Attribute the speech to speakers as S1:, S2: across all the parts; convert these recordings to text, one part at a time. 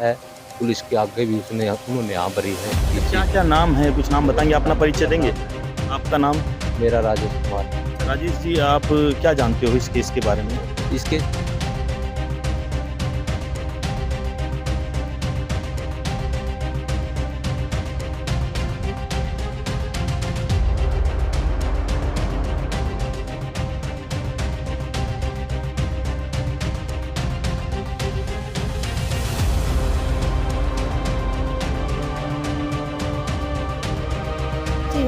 S1: है। पुलिस के आगे भी उन्होंने यहाँ भरी है।
S2: क्या क्या नाम है, कुछ नाम बताएंगे, अपना परिचय देंगे? आपका नाम?
S1: मेरा राजेश कुमार।
S2: राजेश जी, आप क्या जानते हो इस केस के बारे में?
S1: इसके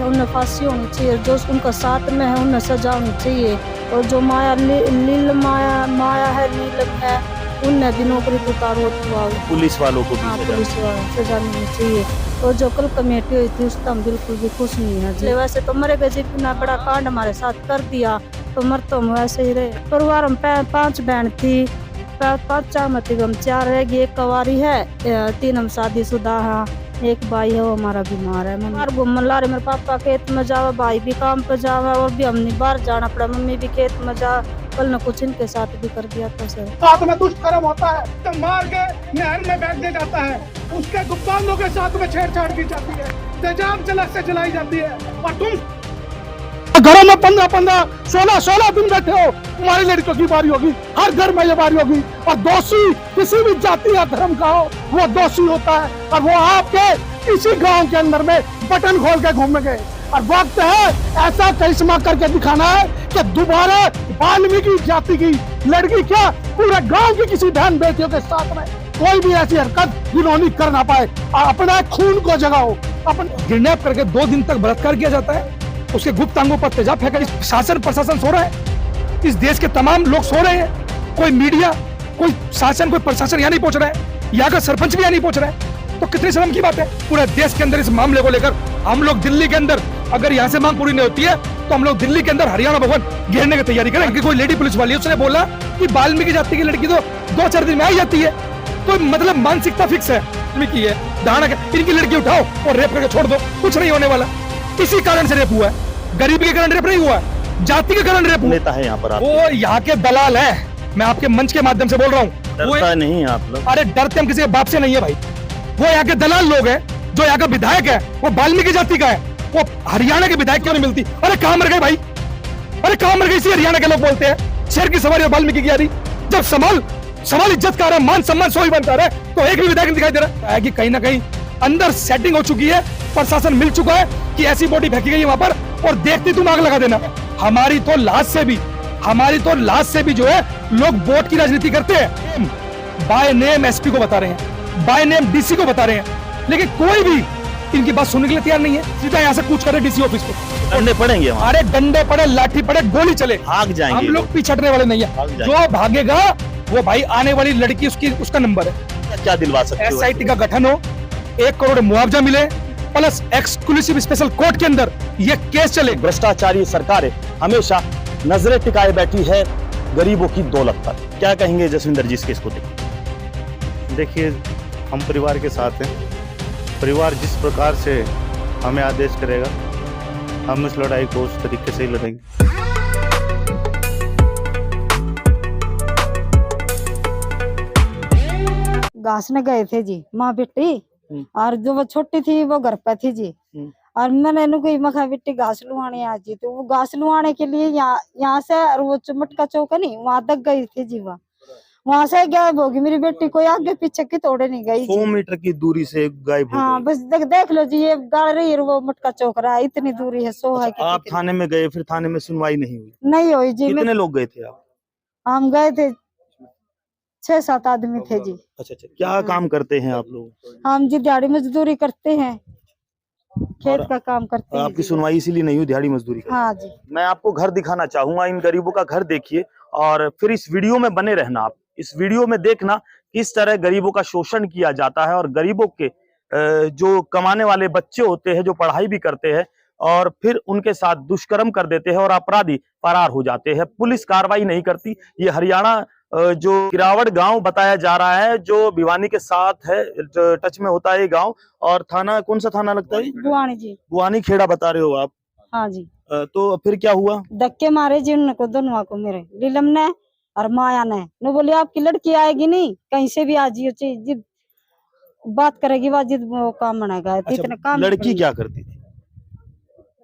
S3: उन्हें फांसी होनी चाहिए, जो उनका साथ में है उन्हें सजा होनी चाहिए। और जो माया है, नीलम है, उन्हें भी नौकरी से उतारो।
S2: पुलिस वालों को भी
S3: पुलिस वालों सजा मिलनी चाहिए। और जो कल कमेटी हुई थी उसका हम बिल्कुल भी खुश नहीं है जी। वैसे तो मरे गए जी, इतना बड़ा कांड हमारे साथ कर दिया तो मर तो हम वैसे ही रहे। परिवार हम 5 बहन थी, 5 हम 4 रहेगी, एक कवारी है, 3 हम शादीशुदा है, एक भाई है वो हमारा बीमार है। मम्मी घूमने ला रहे, मेरे पापा खेत में जावा, भाई भी काम पे जावा, और भी हमने बाहर जाना पड़ा, मम्मी भी खेत में जा। कल न कुछ इनके साथ भी कर दिया था सर।
S4: साथ में दुष्कर्म होता है तो मार के नहर में बैठ दिया जाता है, उसके गुप्तांगों के साथ में छेड़छाड़ की जाती है, तेजाब से जलाई जाती है। और तुम घरों में 15-15, 16-16 दिन बैठे हो, तुम्हारी लड़कियों की बारी होगी, हर घर में ये बारी होगी। और दोषी किसी भी जाति या धर्म का हो वो दोषी होता है, और वो आपके इसी गांव के अंदर में बटन खोल के घूमेंगे। और वक्त है ऐसा करिश्मा करके दिखाना है कि दोबारा वाल्मीकि जाति की लड़की क्या पूरे गांव की किसी बहन बेटियों के साथ में कोई भी ऐसी हरकत घिनौनी कर ना पाए। और अपना खून को जगाओ। अपने किडनैप करके 2 दिन तक बलात्कार किया जाता है, उसके गुप्त अंगों पर तेजाब फेंका। शासन प्रशासन सो रहा है, इस देश के तमाम लोग सो रहे हैं, कोई मीडिया, कोई शासन, कोई प्रशासन यहाँ नहीं पहुंच रहा है, यहाँ का सरपंच भी यहाँ नहीं पहुंच रहा है। तो कितनी शर्म की बात है। पूरे देश के अंदर इस मामले को लेकर हम लोग दिल्ली के अंदर, अगर यहाँ से मांग पूरी नहीं होती है तो हम लोग दिल्ली के अंदर हरियाणा भवन घेरने की तैयारी करें। कि कोई लेडी पुलिस वाली उसने बोला कि वाल्मीकि जाति की लड़की तो 2-4 दिन में आ जाती है, तो मतलब मानसिकता फिक्स है की है। धारणा इनकी लड़की उठाओ और रेप करके छोड़ दो, कुछ नहीं होने वाला। इसी कारण से रेप हुआ है, गरीबी के कारण रेप नहीं हुआ है, जाति के कारण रेप
S2: नेता है यहाँ पर।
S1: वो यहाँ के दलाल है, मैं आपके मंच के माध्यम से बोल रहा हूँ।
S2: डरता नहीं आप लोग?
S1: अरे डरते हम किसी के बाप से नहीं है भाई, वो यहाँ के दलाल लोग हैं। जो यहाँ का विधायक है वो वाल्मीकि जाति का है, वो हरियाणा के विधायक क्यों नहीं मिलती? अरे कहाँ मर गए भाई, अरे कहाँ मर गए? इसी हरियाणा के लोग बोलते हैं शेर की सवारी और वाल्मीकि की यारी। जब सवाल इज्जत का रहा है, मान सम्मान सोई बनता रहा है, तो एक भी विधायक दिखाई दे रहा है कि कहीं ना कहीं अंदर सेटिंग हो चुकी है, प्रशासन मिल चुका है कि ऐसी बॉडी फेंकी गई है वहां पर, और देखती तुम आग लगा देना। हमारी तो लाश से भी जो है लोग वोट की राजनीति करते हैं। बाय नेम एसपी को बता रहे हैं, बाय नेम डीसी को बता रहे हैं, लेकिन कोई भी इनकी बात सुनने के लिए तैयार नहीं है। सीधा यहाँ से कूच करे डीसी ऑफिस को।
S2: डंडे पड़ेंगे?
S1: अरे डंडे पड़े, लाठी पड़े, गोली चले,
S2: भाग जाएंगे।
S1: हम लोग पीछे हटने वाले नहीं है। जो भागेगा वो भाई आने वाली लड़की उसका नंबर है।
S2: क्या दिलवा सकते हो?
S1: एसआईटी का गठन हो, 1 करोड़ मुआवजा मिले, प्लस एक्सक्लूसिव स्पेशल कोर्ट के अंदर ये केस चले।
S2: भ्रष्टाचारी सरकारें हमेशा नजरें टिकाए बैठी है गरीबों की दौलत पर। क्या कहेंगे जसविंदर जी इस केस को देखिए?
S5: देखिए, हम परिवार के साथ हैं। परिवार जिस प्रकार से हमें आदेश करेगा हम इस लड़ाई को उस तरीके से ही लड़ेंगे।
S3: घासने गए थे जी माँ बेटी, और जो वो छोटी थी वो घर पे थी जी। और मैंने इनको मखा बेटी घास लुहाने आज जी, तो वो घास लुहाने के लिए यहाँ से, और वो मटका चौक है नहीं, वहां तक गई थी जी। वहां से गायब होगी मेरी बेटी, कोई आगे पीछे की तोड़े नहीं गई।
S2: 100 मीटर की दूरी से गायब हो गई।
S3: हाँ बस देख लो जी, ये गाड़ रही है, वो मटका चौक रहा है, इतनी दूरी है। 100 है।
S2: आप थाने में गए, फिर थाने में सुनवाई नहीं हुई?
S3: नहीं हुई जी।
S2: कितने लोग गए थे आप?
S3: हम गए थे 6-7 आदमी थे जी।
S2: अच्छा, क्या काम करते हैं आप लोग?
S3: हम जी दिहाड़ी मजदूरी करते हैं, खेत का काम करते हैं।
S2: आपकी सुनवाई इसीलिए नहीं हुई, दिहाड़ी मजदूरी करते?
S3: हाँ जी।
S2: मैं आपको घर दिखाना चाहूंगा, इन गरीबों का घर देखिए, और फिर इस वीडियो में बने रहना। आप इस वीडियो में देखना किस तरह गरीबों का शोषण किया जाता है, और गरीबों के जो कमाने वाले बच्चे होते हैं, जो पढ़ाई भी करते हैं, और फिर उनके साथ दुष्कर्म कर देते हैं और अपराधी फरार हो जाते हैं। पुलिस कार्रवाई नहीं करती। ये हरियाणा जो किरावड़ गांव बताया जा रहा है, जो भिवानी के साथ है, टच में होता है ये गांव। और थाना कौन सा थाना लगता है?
S3: बुआनी जी।
S2: बुआनी खेड़ा बता रहे हो आप?
S3: हाँ जी।
S2: तो फिर क्या हुआ?
S3: धक्के मारे जी उनको, दोनों को, मेरे लीलम ने और माया ने। बोले आपकी लड़की आएगी नहीं, कहीं से भी आ जियो, बात करेगी वाजिद वो काम बनाएगा। इतने काम
S2: लड़की क्या करती थी?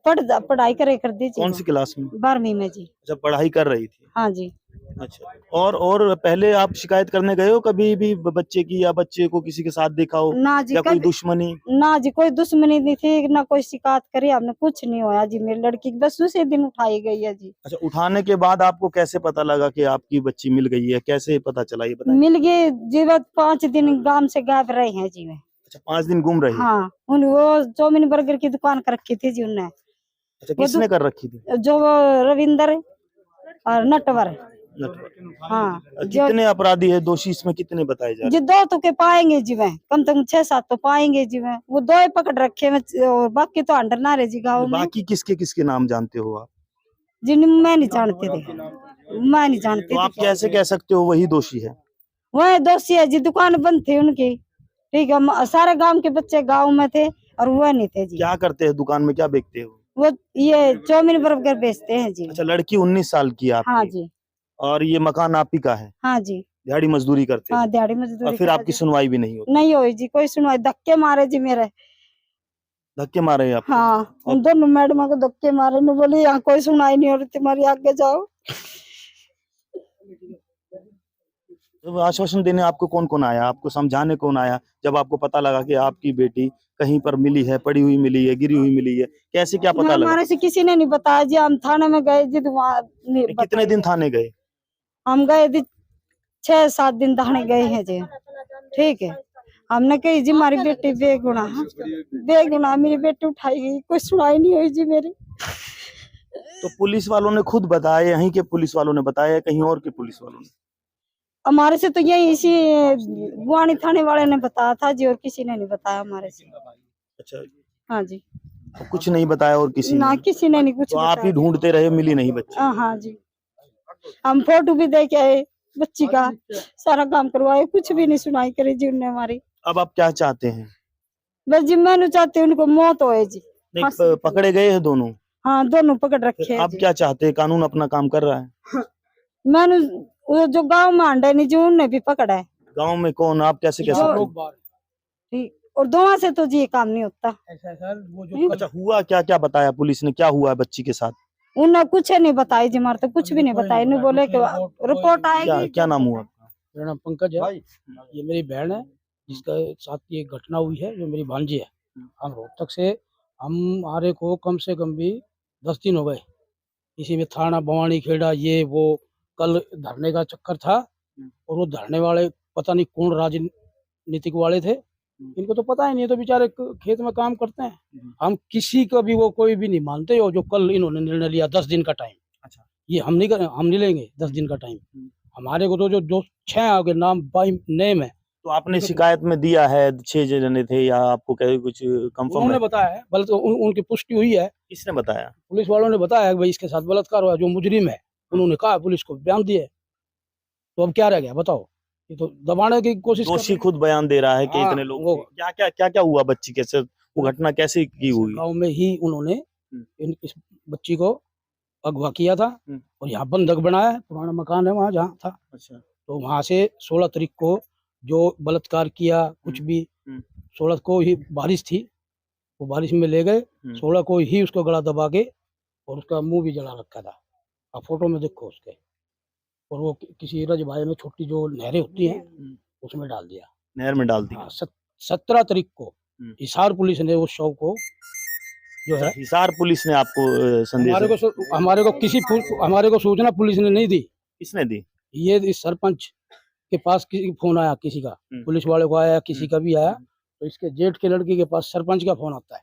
S3: पढ़ाई करे कर दी
S2: कौन सी क्लास में?
S3: 12वीं में जी।
S2: अच्छा, पढ़ाई कर रही थी।
S3: हाँ जी।
S2: अच्छा, और पहले आप शिकायत करने गए हो कभी भी बच्चे की, या बच्चे को किसी के साथ देखा हो,
S3: ना जी,
S2: या कोई
S3: कभी
S2: दुश्मनी?
S3: ना जी, कोई दुश्मनी नहीं थी, ना कोई शिकायत करी हमने, कुछ नहीं हुआ जी। मेरी लड़की बस उसी दिन उठाई गई है जी।
S2: अच्छा, उठाने के बाद आपको कैसे पता लगा कि आपकी बच्ची मिल गई है? कैसे पता चला, ये बताइए।
S3: मिल गई जी, बस 5 दिन गांव से गायब रहे हैं जी में।
S2: अच्छा, 5 दिन घूम रही है।
S3: हाँ, वो चाउमीन बर्गर की दुकान कर रखी थी जी उनने।
S2: अच्छा, किसने कर रखी थी?
S3: जो वो रविंदर और नटवर। हाँ,
S2: कितने अपराधी है, दोषी इसमें कितने बताए जा रहे
S3: जी 2 तो के पाएंगे जी में, कम से कम 6-7 तो पाएंगे जी में। वो 2 ही पकड़ रखे हैं और बाकी तो अंडर ना रहे जी गाँव
S2: हैं?
S3: में
S2: बाकी किसके किसके नाम जानते हो आप?
S3: जी। मैं नहीं जानती थी, मैं नहीं जानती
S2: तो आप
S3: थी।
S2: कैसे कह सकते हो वही दोषी है?
S3: वह दोषी है जी, दुकान बंद थी उनकी, ठीक है। सारे गांव के बच्चे गांव में थे और वह नहीं थे जी।
S2: क्या करते हैं दुकान में, क्या बेचते हो?
S3: वो ये चाउमीन बर्गर बेचते हैं जी।
S2: अच्छा, लड़की 19 साल की है आपकी?
S3: हाँ जी।
S2: और ये मकान आप ही का है?
S3: हाँ जी।
S2: दिहाड़ी मजदूरी करते हो?
S3: हाँ, दिहाड़ी मजदूरी।
S2: और फिर आपकी सुनवाई भी नहीं होती?
S3: नहीं हुई जी, कोई सुनवाई। धक्के मारे जी मेरे।
S2: धक्के मारे आप?
S3: हाँ, उन दोनों मैडम को धक्के मारे, ने बोली यहाँ कोई सुनाई नहीं हो रही तुम्हारी, आगे जाओ।
S2: तो आश्वासन देने आपको कौन कौन आया, आपको समझाने कौन आया, जब आपको पता लगा कि आपकी बेटी कहीं पर मिली है, पड़ी हुई मिली है, गिरी हुई मिली है? कैसे, क्या पता लगा?
S3: हमारे से किसी ने नहीं बताया जी। हम थाने में गए जी, तो वहाँ
S2: कितने दिन थाने गए?
S3: हम गए जी 6-7 दिन थाने गए हैं जी, ठीक है। हमने कही जी हमारी बेटी बेगुनाह मेरी बेटी उठाई गई, कोई सुनाई नहीं हुई जी मेरी।
S2: तो पुलिस वालों ने खुद बताया, यहीं के पुलिस वालों ने बताया, कहीं और के पुलिस वालों ने?
S3: हमारे से तो यही इसी गुआनी थाने वाले ने बताया था जी, और किसी ने नहीं बताया हमारे से।
S2: अच्छा,
S3: हाँ जी।
S2: तो कुछ नहीं बताया और किसी
S3: ना
S2: ने?
S3: किसी ने नहीं कुछ
S2: तो आप ही ढूंढते रहे, मिली नहीं बच्ची?
S3: हाँ जी। हम फोटो भी दे के आए बच्ची का, सारा काम करवाए, कुछ भी नहीं सुनाई करी जी उनने हमारी।
S2: अब आप क्या चाहते हैं?
S3: बस जी मैं चाहती हूँ उनको मौत होए जी।
S2: नहीं, पकड़े गए हैं दोनों?
S3: हाँ, दोनों पकड़ रखे हैं
S2: आप
S3: जी।
S2: क्या चाहते हैं? कानून अपना काम कर रहा है?
S3: मैंने वो जो गांव में अंडे नहीं जी, उनने भी पकड़ा है।
S2: गांव में कौन, आप कैसे कह सकते हो?
S3: ठीक, और दोनों से तो जी ये काम नहीं होता।
S2: अच्छा, हुआ क्या, क्या बताया पुलिस ने, क्या हुआ है बच्ची के साथ?
S3: उन्हें कुछ नहीं बताई जी, हमारे तो कुछ भी नहीं बताया। इन्हें बोले कि रिपोर्ट आएगी।
S2: क्या नाम हुआ?
S6: मेरा नाम पंकज है। ये मेरी बहन है जिसका साथ ये घटना हुई है, जो मेरी भांजी है। हम रोहतक से, हमारे को कम से कम भी 10 दिन हो गए इसी में थाना भवानी खेड़ा ये वो। कल धरने का चक्कर था, और वो धरने वाले पता नहीं कौन राजनीतिक वाले थे, इनको तो पता ही नहीं है, तो बेचारे खेत में काम करते हैं। हम किसी का भी वो कोई भी नहीं मानते हो। जो कल इन्होंने निर्णय लिया 10 दिन का टाइम,
S2: अच्छा,
S6: ये हम नहीं लेंगे 10 दिन का टाइम। हमारे को तो जो 6 आगे नाम बाई नेम है।
S2: तो आपने शिकायत में दिया है 6 जने थे, या आपको क्या कुछ कंफर्म
S6: उन्होंने
S2: है?
S6: बताया है, बल्कि उनकी पुष्टि हुई है।
S2: किसने बताया?
S6: पुलिस वालों ने बताया कि भाई इसके साथ बलात्कार हुआ, जो मुजरिम है उन्होंने कहा, पुलिस को बयान दिए। तो अब क्या रह गया बताओ? ये तो दबाने की कोशिश कर रहे
S2: दोषी
S6: हैं।
S2: खुद बयान दे रहा है कि
S6: हाँ,
S2: इतने लोग
S6: वो-
S2: थे। क्या हुआ बच्ची के साथ, वो घटना कैसे की हुई?
S6: गांव में ही उन्होंने इस बच्ची को अगवा किया था, और यहाँ बंधक बनाया है। पुराना मकान है वहाँ जहाँ था।
S2: अच्छा,
S6: तो वहाँ से 16 तारीख को जो बलात्कार किया, कुछ भी 16 को ही बारिश थी, वो बारिश में ले गए। 16 को ही उसको गला दबा के और उसका मुंह भी जला रखा था। आप फोटो में देखो उसके। और वो किसी रजबाए में छोटी जो नहरें होती हैं उसमें डाल दिया,
S2: नहर में डाल दिया।
S6: 17 तारीख को हिसार पुलिस ने उस शव को जो है,
S2: हिसार पुलिस ने आपको संदेश
S6: हमारे को सूचना पुलिस ने नहीं दी।
S2: किसने दी?
S6: ये इस सरपंच के पास फोन आया किसी का, पुलिस वाले को आया, किसी का भी आया। तो इसके जेठ के लड़की के पास सरपंच का फोन आता है।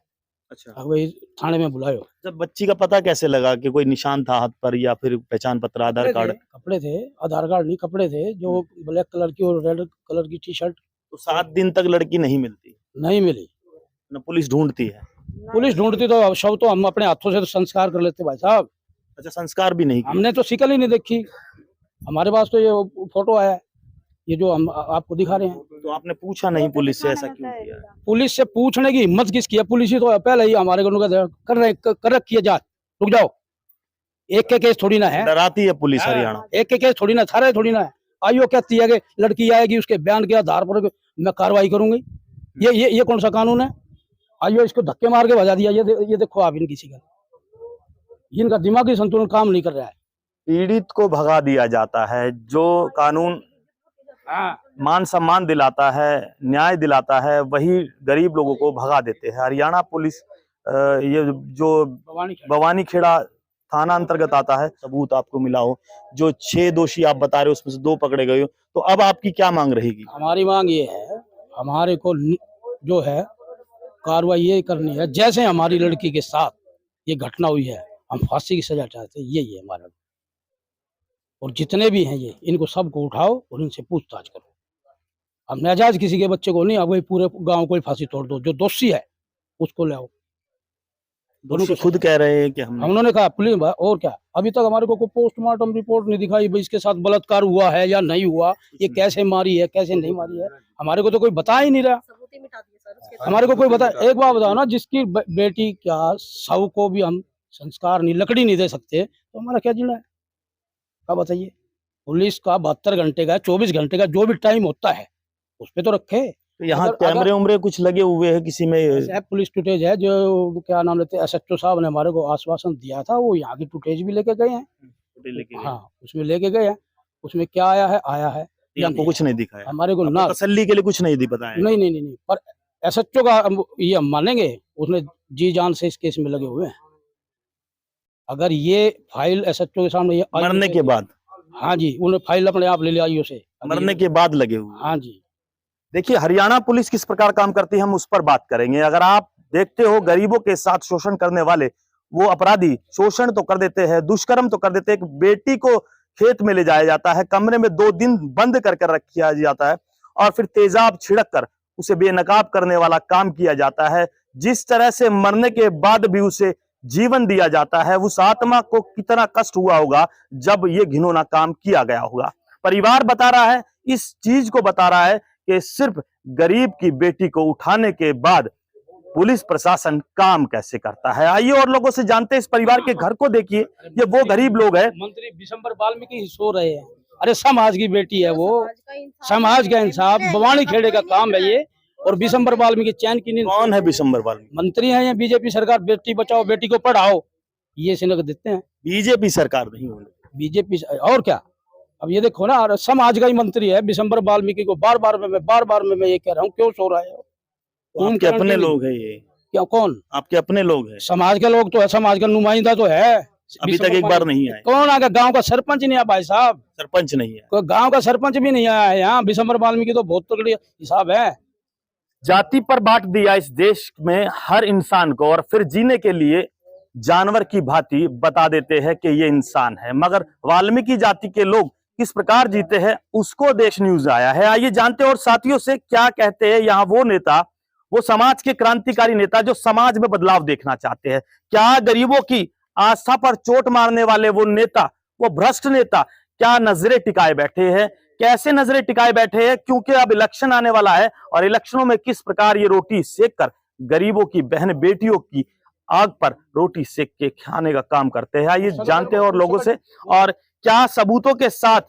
S2: अच्छा,
S6: भाई थाने में बुलायो।
S2: जब बच्ची का पता कैसे लगा कि कोई निशान था हाथ पर, या फिर पहचान पत्र, आधार कार्ड?
S6: कपड़े थे, आधार कार्ड नहीं, कपड़े थे जो ब्लैक कलर की और रेड कलर की टी शर्ट।
S2: तो 7 दिन तक लड़की नहीं मिलती?
S6: नहीं मिली।
S2: ना पुलिस ढूंढती है?
S6: पुलिस ढूंढती तो शव तो हम अपने हाथों से तो संस्कार कर लेते भाई साहब।
S2: अच्छा, संस्कार भी नहीं किया?
S6: हमने तो शिकल ही नहीं देखी। हमारे पास तो ये फोटो आया, ये जो हम आपको दिखा रहे हैं।
S2: तो आपने पूछा नहीं पुलिस से ऐसा क्यों किया?
S6: पुलिस से पूछने की हिम्मत किसकी है? पुलिस ही तो पहले ही हमारे को कर रखी है जांच। रुक जाओ, एक के केस थोड़ी ना है।
S2: डराती है पुलिस हरियाणा?
S6: एक के केस थोड़ी ना, सारे थोड़ी ना है। आईओ कहती है कि लड़की आएगी, उसके बयान के आधार पर मैं कार्रवाई करूंगी। ये कौन सा कानून है? आइयो इसको धक्के मार के भजा दिया। ये देखो आप इनकी शिकल, इनका दिमागी संतुलन काम नहीं कर रहा है।
S2: पीड़ित को भगा दिया जाता है। जो कानून मान सम्मान दिलाता है, न्याय दिलाता है, वही गरीब लोगों को भगा देते हैं। हरियाणा पुलिस ये जो भवानी खेड़ा थाना अंतर्गत आता है, सबूत आपको मिला हो, जो 6 दोषी आप बता रहे हो उसमें से 2 पकड़े गए हो, तो अब आपकी क्या मांग रहेगी?
S6: हमारी मांग ये है, हमारे को जो है कार्रवाई ये करनी है, जैसे हमारी लड़की के साथ ये घटना हुई है, हम फांसी की सजा चाहते हैं, यही है हमारा। और जितने भी हैं ये, इनको सबको उठाओ और इनसे पूछताछ करो। अब नाजायज किसी के बच्चे को नहीं, अब वही पूरे गांव को ही फांसी तोड़ दो। जो दोषी है उसको ले आओ।
S2: दोनों खुद कह रहे हैं कि
S6: उन्होंने कहा पुलिस, और क्या, अभी तक हमारे को कोई पोस्टमार्टम रिपोर्ट नहीं दिखाई भाई इसके साथ बलात्कार हुआ है या नहीं हुआ, ये कैसे मारी है कैसे नहीं मारी है, हमारे को तो कोई बता ही नहीं रहा। हमारे को कोई बता, एक बात बताओ ना, जिसकी बेटी क्या शव को भी हम संस्कार नहीं, लकड़ी नहीं दे सकते, तो हमारा क्या जीना है? क्या बताइए? पुलिस का 72 घंटे का 24 घंटे का जो भी टाइम होता है उस पे तो रखे।
S2: तो यहाँ कैमरे उमरे कुछ लगे हुए हैं किसी में?
S6: पुलिस फुटेज है, जो क्या नाम लेते हैं, SHO साहब ने हमारे को आश्वासन दिया था, वो यहाँ की फुटेज भी लेके गए हैं। हाँ, उसमें लेके गए हैं। उसमें क्या आया है
S2: हमको कुछ नहीं दिखा है
S6: हमारे को ना,
S2: तसल्ली के लिए कुछ नहीं बताया।
S6: नहीं, पर SHO का ये हम मानेंगे, उसने जी जान से इस केस में लगे हुए हैं। अगर ये फाइल SHO के सामने
S2: मरने के बाद,
S6: हाँ जी, उन्हें फाइल अपने आप ले लिया IO से,
S2: मरने के बाद लगे हुए।
S6: हाँ जी।
S2: देखिए हरियाणा पुलिस किस प्रकार काम करती है, हम उस पर बात करेंगे। अगर आप देखते हो गरीबों के साथ शोषण करने वाले वो अपराधी शोषण तो कर देते हैं, दुष्कर्म तो कर देते हैं। एक बेटी को खेत में ले जाया जाता है, कमरे में 2 दिन बंद करके रखा जाता है और फिर तेजाब छिड़क कर उसे बेनकाब करने वाला काम किया जाता है। जिस तरह से मरने के बाद भी उसे जीवन दिया जाता है, उस आत्मा को कितना कष्ट हुआ होगा जब ये घिनौना काम किया गया होगा। परिवार बता रहा है, इस चीज को बता रहा है कि सिर्फ गरीब की बेटी को उठाने के बाद पुलिस प्रशासन काम कैसे करता है। आइए और लोगों से जानते हैं। इस परिवार के घर को देखिए, ये वो गरीब लोग हैं।
S6: मंत्री बिशंबर वाल्मीकि सो रहे हैं। अरे समाज की बेटी है वो, समाज का इंसाफ, भवानी खेड़े का काम है ये। और बिशंबर वाल्मीकि चैन की नींद।
S2: कौन है बिशंबर वाल्मीकि?
S6: मंत्री हैं ये, बीजेपी सरकार, बेटी बचाओ बेटी को पढ़ाओ, ये सिनक देते हैं।
S2: बीजेपी सरकार नहीं होगी,
S6: बीजेपी और क्या। अब ये देखो ना, समाज का ही मंत्री है बिशंबर वाल्मीकि को बार बार मैं ये कह रहा हूँ, क्यों सो रहा है?
S2: आपके अपने लोग हैं ये?
S6: क्या, कौन?
S2: आपके अपने लोग हैं?
S6: समाज के लोग तो है, समाज का नुमाइंदा तो है।
S2: अभी तक एक बार नहीं आए।
S6: कौन आ गया? गांव का सरपंच नहीं है भाई साहब,
S2: सरपंच नहीं है,
S6: कोई गांव का सरपंच भी नहीं आया है यहाँ। बिशंबर वाल्मीकि तो बहुत तगड़ी हिसाब है।
S2: जाति पर बांट दिया इस देश में हर इंसान को, और फिर जीने के लिए जानवर की भांति बता देते हैं कि ये इंसान है। मगर वाल्मीकि जाति के लोग किस प्रकार जीते हैं उसको देश न्यूज आया है। आइए जानते हैं और साथियों से क्या कहते हैं यहाँ वो नेता, वो समाज के क्रांतिकारी नेता जो समाज में बदलाव देखना चाहते हैं। क्या गरीबों की आस्था पर चोट मारने वाले वो नेता, वो भ्रष्ट नेता क्या नजरें टिकाए बैठे हैं? कैसे नजरें टिकाए बैठे हैं? क्योंकि अब इलेक्शन आने वाला है और इलेक्शनों में किस प्रकार ये रोटी सेक कर गरीबों की बहन बेटियों की आग पर रोटी सेक के खाने का काम करते हैं। आइए जानते हैं और लोगों से, और क्या सबूतों के साथ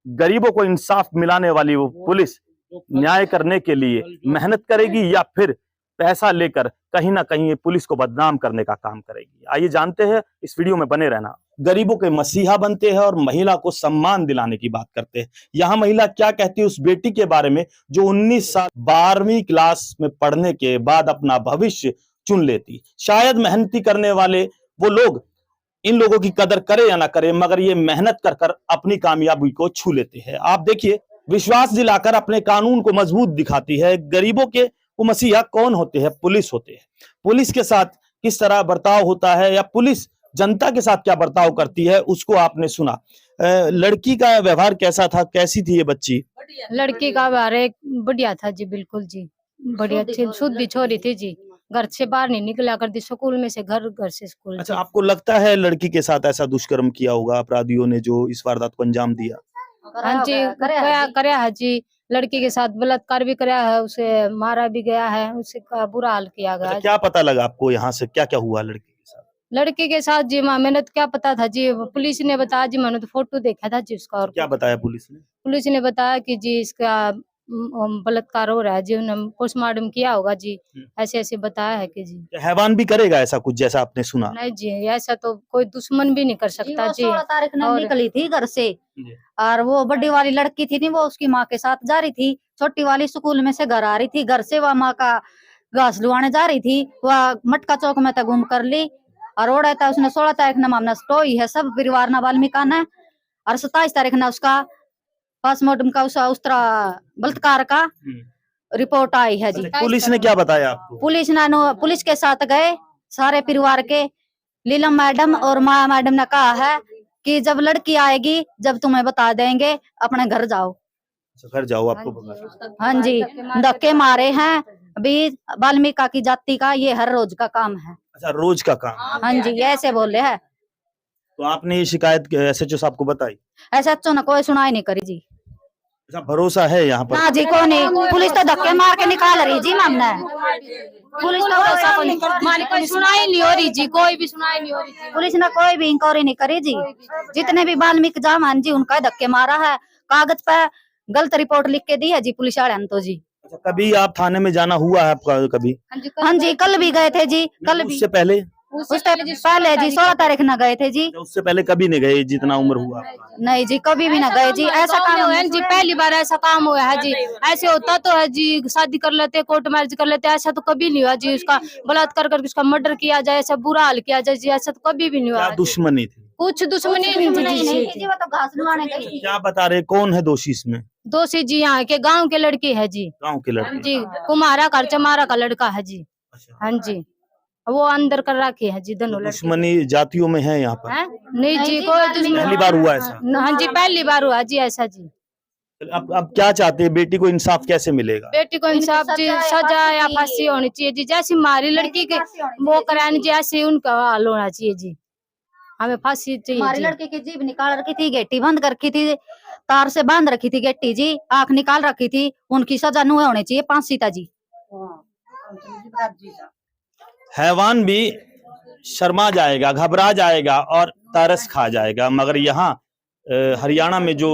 S2: गरीबों को इंसाफ मिलाने वाली वो पुलिस न्याय करने के लिए मेहनत करेगी या फिर पैसा लेकर कहीं ना कहीं ये पुलिस को बदनाम करने का काम करेगी। आइए जानते हैं, इस वीडियो में बने रहना। गरीबों के मसीहा बनते हैं और महिला को सम्मान दिलाने की बात करते हैं। यहाँ महिला क्या कहती है उस बेटी के बारे में जो 19 साल 12वीं क्लास में पढ़ने के बाद अपना भविष्य चुन लेती। शायद मेहनती करने वाले वो लोग इन लोगों की कदर करे या ना करे, मगर ये मेहनत कर कर अपनी कामयाबी को छू लेते हैं। आप देखिए, विश्वास दिलाकर अपने कानून को मजबूत दिखाती है। गरीबों के वो मसीहा कौन होते हैं? पुलिस होते हैं। पुलिस के साथ किस तरह बर्ताव होता है या पुलिस जनता के साथ क्या बर्ताव करती है उसको आपने सुना। लड़की का व्यवहार कैसा था, कैसी थी ये बच्ची?
S7: लड़की का व्यवहार बढ़िया था जी, बिल्कुल जी, बढ़िया थी, शुद्ध छोरी थी जी, घर से बाहर नहीं निकला करती, स्कूल में से घर, घर से स्कूल।
S2: अच्छा, आपको लगता है लड़की के साथ ऐसा दुष्कर्म किया होगा अपराधियों ने जो इस वारदात को अंजाम दिया?
S7: हाँ जी, कराया है जी, लड़की के साथ बलात्कार भी कराया है, उसे मारा भी गया है, उसे का बुरा हाल किया गया।
S2: अच्छा, क्या पता लगा आपको यहाँ से क्या क्या हुआ लड़की के साथ?
S7: लड़की के साथ जी मैंने तो क्या पता था जी, पुलिस ने बताया जी, मैंने तो फोटो देखा था जी उसका। और
S2: क्या बताया पुलिस ने?
S7: पुलिस ने बताया कि जी इसका बलात्कार हो रहा है जी, उन्होंने पोस्टमार्टम किया होगा जी, ऐसे ऐसे बताया है कि जी।
S2: हैवान भी करेगा ऐसा कुछ जैसा आपने सुना?
S7: नहीं जी, ऐसा तो कोई दुश्मन भी नहीं कर सकता जी।
S8: 16 तारीख ने
S7: और-
S8: निकली थी घर से,
S2: जी।
S8: और वो बड़ी वाली लड़की थी नहीं, वो उसकी माँ के साथ जा रही थी, छोटी वाली स्कूल में से घर आ रही थी, घर से वह माँ का घास लुआने जा रही थी, वह मटका चौक में तक घूम कर ली और ओढ़ा था उसने। 16 तारीख न मामला स्टोई है, सब परिवार न वाल्मीका ने, और 27 तारीख न उसका पोस्टमार्टम का उस तरह बलात्कार का रिपोर्ट आई है जी।
S2: पुलिस ने क्या बताया आपको?
S8: पुलिस के साथ गए सारे परिवार के, लीलम मैडम और माया मैडम ने कहा है कि जब लड़की आएगी जब तुम्हें बता देंगे, अपने घर जाओ।
S2: घर जाओ, आपको पता।
S8: हाँ जी, धक्के मारे हैं अभी। वाल्मीका की जाति का ये हर रोज का काम है।
S2: अच्छा, रोज का काम?
S8: हाँ जी, ऐसे बोले है।
S2: तो आपने ये शिकायत एसएचओ साहब को बताई?
S8: SHO ने कोई सुनाई नहीं करी जी।
S2: अच्छा, भरोसा है यहाँ पर?
S8: ना जी, को नहीं, पुलिस तो धक्के मार के निकाल रही जी मामला। पुलिस तो ऐसा
S7: कोई सुनाई नहीं हो रही जी, कोई भी सुनाई नहीं हो रही जी।
S8: पुलिस ने कोई भी इंक्वायरी नहीं करी जी। जितने भी वाल्मीकि जामान जी उनका धक्के मारा है, कागज पे गलत रिपोर्ट लिख के दी है जी पुलिस वाले ने तो जी।
S2: अच्छा, कभी आप थाने में जाना हुआ है आपका कभी?
S8: हाँ जी, कल भी गए थे जी, कल भी।
S2: उससे पहले?
S8: उससे पहले जी 16 तारीख न गए थे जी।
S2: उससे पहले कभी नहीं गए जितना उम्र हुआ आपका?
S8: नहीं जी, कभी भी न गए जी। ऐसा काम
S7: हुआ है जी, पहली बार ऐसा काम हुआ है जी। ऐसे होता तो है जी, शादी कर लेते, कोर्ट मैरिज कर लेते, ऐसा तो कभी नहीं हुआ जी। उसका बलात्कार करके उसका मर्डर किया जाए, ऐसा बुरा हाल किया जाए जी, ऐसा तो कभी भी नहीं हुआ।
S2: क्या दुश्मनी थी?
S7: कुछ दुश्मनी नहीं थी जी।
S8: वो तो घास लुआने गई थी।
S2: क्या बता रहे, कौन है दोषी इसमें?
S7: दोषी जी यहाँ के गांव के लड़के है जी।
S2: गांव के लड़के?
S7: जी, कुमारा का चमारा का लड़का है जी। हाँ जी, वो अंदर कर रखे है जी दोनों लड़के।
S2: दुश्मनी जातियों में है यहाँ पर?
S7: हैं? नहीं जी, कोई दुश्मनी।
S2: पहली बार हुआ ऐसा?
S7: हाँ जी, पहली बार हुआ जी ऐसा जी।
S2: अब क्या चाहते हैं, बेटी को इंसाफ कैसे मिलेगा?
S7: बेटी को इंसाफ जी, सजा या फांसी होनी चाहिए जी। जैसी हमारी लड़की के वो करानी जी, ऐसे उनका हाल होना चाहिए जी। हमें फांसी चाहिए
S8: हमारी
S7: जी।
S8: लड़की की जीभ निकाल रखी थी, गेटी बंद कर रखी थी, तार से बांध रखी थी गेटी जी, आंख निकाल रखी थी, उनकी सजा नहीं होनी चाहिए, फांसी था जी।
S2: हैवान भी शर्मा जाएगा, घबरा जाएगा और तरस खा जाएगा। मगर यहाँ हरियाणा में जो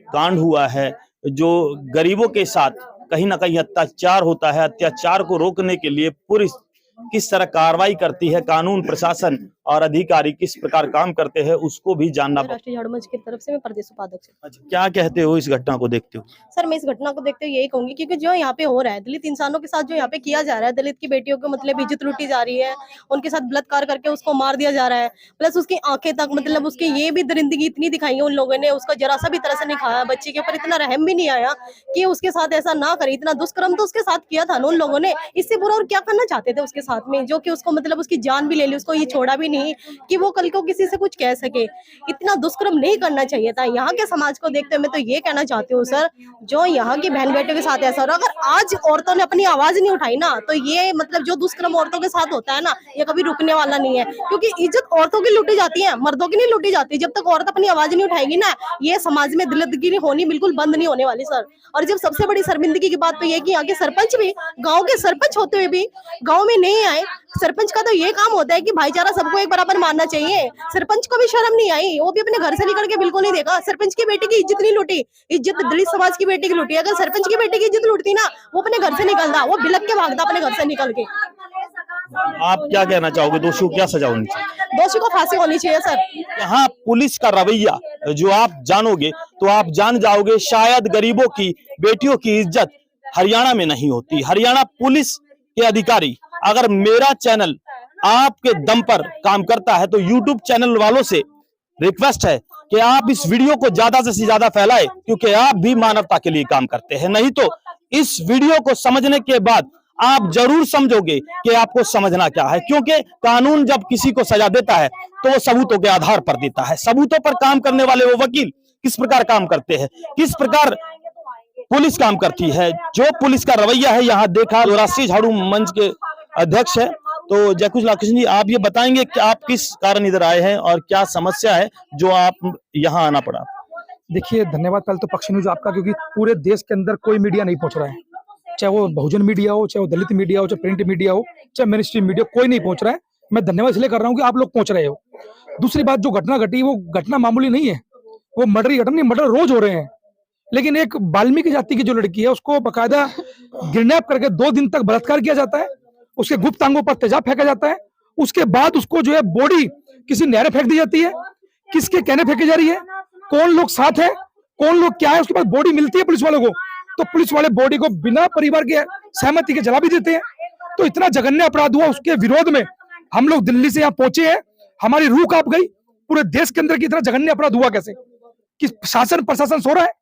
S2: कांड हुआ है, जो गरीबों के साथ कहीं ना कहीं अत्याचार होता है, अत्याचार को रोकने के लिए पुलिस किस तरह कार्रवाई करती है, कानून प्रशासन और अधिकारी किस प्रकार काम करते हैं, उसको भी जानना पड़ता
S9: राष्ट्रीय झाड़ू मंच की तरफ से मैं प्रदेश उपाध्यक्ष हूं।
S2: है। अच्छा, क्या कहते हो इस घटना को देखते हो?
S9: सर, मैं इस घटना को देखते हुए यही कहूंगी, क्योंकि जो यहाँ पे हो रहा है, दलित इंसानों के साथ जो यहाँ पे किया जा रहा है, दलित की बेटियों को मतलब इज्जत लूटी जा रही है, उनके साथ बलात्कार करके उसको मार दिया जा रहा है, प्लस उसकी आंखें तक मतलब उसकी ये भी दरिंदगी इतनी दिखाई है उन लोगों ने, उसका जरा सा भी तरह से नहीं खाया, बच्चे के ऊपर इतना रहम भी नहीं आया कि उसके साथ ऐसा ना करे। इतना दुष्कर्म तो उसके साथ किया था ना उन लोगों ने, इससे बुरा और क्या करना चाहते थे उसके साथ में, जो कि उसको मतलब उसकी जान भी ले ली, उसको ये छोड़ा भी नहीं कि वो कल को किसी से कुछ कह सके। इतना दुष्कर्म नहीं करना चाहिए था। यहाँ के समाज को देखते हुए मैं तो ये कहना चाहती हूँ सर, जो यहाँ की बहन बेटियों के साथ ऐसा हो रहा, अगर आज औरतों ने अपनी आवाज नहीं उठाई ना, तो ये मतलब जो दुष्कर्म औरतों के साथ होता है ना, ये कभी रुकने वाला नहीं है, क्योंकि इज्जत औरतों की लूटी जाती है, मर्दों की नहीं लूटी जाती। जब तक औरत अपनी आवाज नहीं उठाएगी ना, ये समाज में दलितगिरी होनी बिल्कुल बंद नहीं होने वाली सर। और जब सबसे बड़ी शर्मिंदगी की बात तो ये कि यहाँ के सरपंच भी, गाँव के सरपंच होते हुए भी गाँव में नहीं आए। सरपंच का तो ये काम होता है कि भाईचारा सबको एक बराबर मानना चाहिए। सरपंच को भी शर्म नहीं आई, वो भी अपने घर से निकल के बिल्कुल नहीं देखा। सरपंच की बेटी की इज्जत नहीं लूटी, इज्जत दलित समाज की बेटी की लूटी। अगर सरपंच की बेटी की इज्जत लूटती ना, वो अपने घर से निकलता, वो बिलक के भागता अपने घर से निकल के।
S2: आप क्या कहना चाहोगे, दोषियों को क्या सजा होनी चाहिए?
S9: दोषी को फांसी होनी चाहिए सर।
S2: यहाँ पुलिस का रवैया जो आप जानोगे तो आप जान जाओगे, शायद गरीबों की बेटियों की इज्जत हरियाणा में नहीं होती। हरियाणा पुलिस के अधिकारी, अगर मेरा चैनल आपके दम पर काम करता है तो YouTube चैनल वालों से रिक्वेस्ट है कि आप इस वीडियो को ज्यादा से ज्यादा फैलाएं, क्योंकि आप भी मानवता के लिए काम करते हैं। नहीं तो इस वीडियो को समझने के बाद आप जरूर समझोगे कि आपको समझना क्या है, क्योंकि कानून जब किसी को सजा देता है तो वो सबूतों के आधार पर देता है। सबूतों पर काम करने वाले वो वकील किस प्रकार काम करते हैं, किस प्रकार पुलिस काम करती है, जो पुलिस का रवैया है यहाँ देखा। तो राष्ट्रीय झाड़ू मंच के अध्यक्ष है तो जयकुश लालकृष्ण जी, आप ये बताएंगे कि आप किस कारण इधर आए हैं और क्या समस्या है जो आप यहाँ आना पड़ा?
S1: देखिए, धन्यवाद पहले तो पक्ष न्यूज आपका, क्योंकि पूरे देश के अंदर कोई मीडिया नहीं पहुंच रहा है, चाहे वो बहुजन मीडिया हो, चाहे वो दलित मीडिया हो, चाहे प्रिंट मीडिया हो, चाहे मेन स्ट्रीम मीडिया, कोई नहीं पहुंच रहा है। मैं धन्यवाद इसलिए कर रहा हूँ कि आप लोग पहुंच रहे हो। दूसरी बात, जो घटना घटी वो घटना मामूली नहीं है, वो मर्डर की घटना नहीं, मर्डर रोज हो रहे हैं। लेकिन एक वाल्मीकि जाति की जो लड़की है उसको बकायदा किडनैप करके 2 दिन तक बलात्कार किया जाता है, उसके गुप्त अंगों पर तेजाब फेंका जाता है, उसके बाद उसको जो है बॉडी किसी नहर में फेंक दी जाती है। किसके कहने फेंकी जा रही है, कौन लोग साथ है, कौन लोग क्या है, उसके बाद बॉडी मिलती है पुलिस वालों को, तो पुलिस वाले बॉडी को बिना परिवार के सहमति के जला भी देते हैं। तो इतना जघन्य अपराध हुआ, उसके विरोध में हम लोग दिल्ली से यहाँ पहुंचे हैं, हमारी रूह कांप गई। पूरे देश के अंदर की इतना जघन्य अपराध हुआ कैसे कि शासन प्रशासन सो रहा है,